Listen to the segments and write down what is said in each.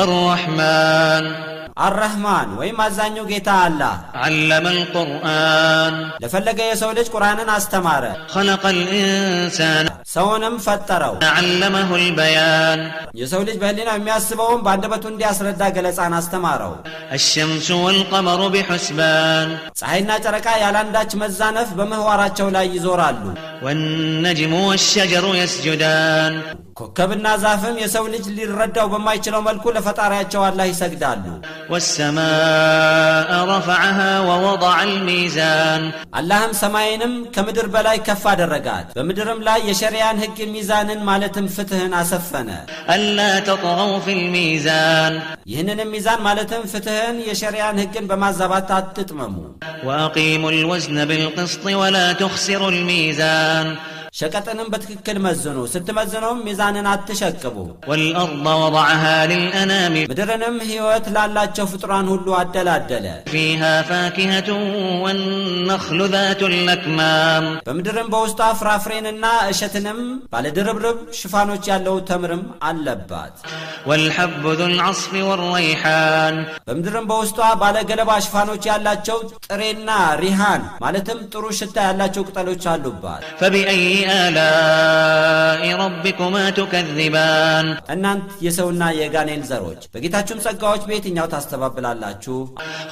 الرحمن الرحمن ወይም አዛኙ ጌታ አላህ علم القرآن ለፈለገ የሰው ልጅ ቁርአንን አስተማረ خلق الإنسان ሰውንም ፈጠረው علمه البيان የሰው ልጅ በህሊናው የሚያስበውን በአንደበቱ እንዲያስረዳ ገለጻን አስተማረው الشمس والقمر بحسبان ፀሐይና ጨረቃ ያላንዳች መዛነፍ በመህዋራቸው ላይ ይዞራሉ والنجم والشجر يسجدان ኮከብና ዛፍም የሰው ልጅ ሊረዳው በማይችለው መልኩ ለፈጣሪያቸው አላህ ይሰግዳሉ والسماء رفعها ووضع الميزان አላህም ሰማይንም ከምድር በላይ ከፍ አደረጋት በምድርም ላይ የሸሪዓን ህግ ሚዛንን ማለትም ፍትህን አሰፈነ ألا تطغوا في الميزان ይህንንም ሚዛን ማለትም ፍትህን የሸሪዓን ህግን በማዛባት አትጥመሙ وأقيموا الوزن بالقسط ولا تخسروا الميزان ሸቀጥንም በትክክል መዝኑ ስትመዝኑም ሚዛንን አትሸቅቡ والأرض وضعها للأنام ምድርንም ህይወት ላላቸው ፍጥራን ሁሉ አደላደለ فيها فاكهة والنخل ذات الأكمام በምድርም በውስጧ ፍራፍሬንና እሸትንም ባለድርብርብ ሽፋኖች ያለው ተምርም አለባት والحب ذو العصف والريحان በምድርም በውስጧ ባለ ገለባ ሽፋኖች ያላቸው ጥሬና ሪሃን ማለትም ጥሩ ሽታ ያላቸው ቅጠሎች አሉባት فبأي آلاء ربكما تكذبان እናንት የሰውና የጋኔን ዘሮች በጌታችሁም ጸጋዎች በየትኛው ታስተባብላላችሁ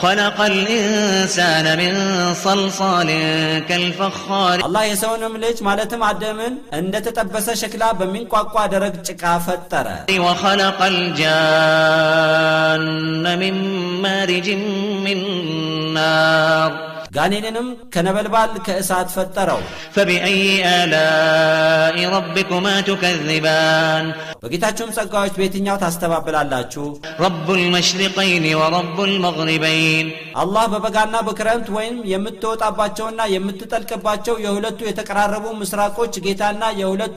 خلق الإنسان من صلصال كالفخار አላህ የሰውንም ልጅ ማለትም አደምን እንደተጠበሰ ሸክላ በሚንቋቋ ደረቅ ጭቃ ፈጠረ وخلق الجان من مارج من نار ጋኔንንም ከነበልባል ከእሳት ፈጠረው فبأي آلاء ربكما تكذبان በጌታችሁም ጸጋዎች በየትኛው ታስተባብላላችሁ رب المشرقين ورب المغربين አላህ በበጋና በክረምት ወይም የምትወጣባቸውና የምትጠልቅባቸው የሁለቱ የተቀራረቡ ምስራቆች ጌታና የሁለቱ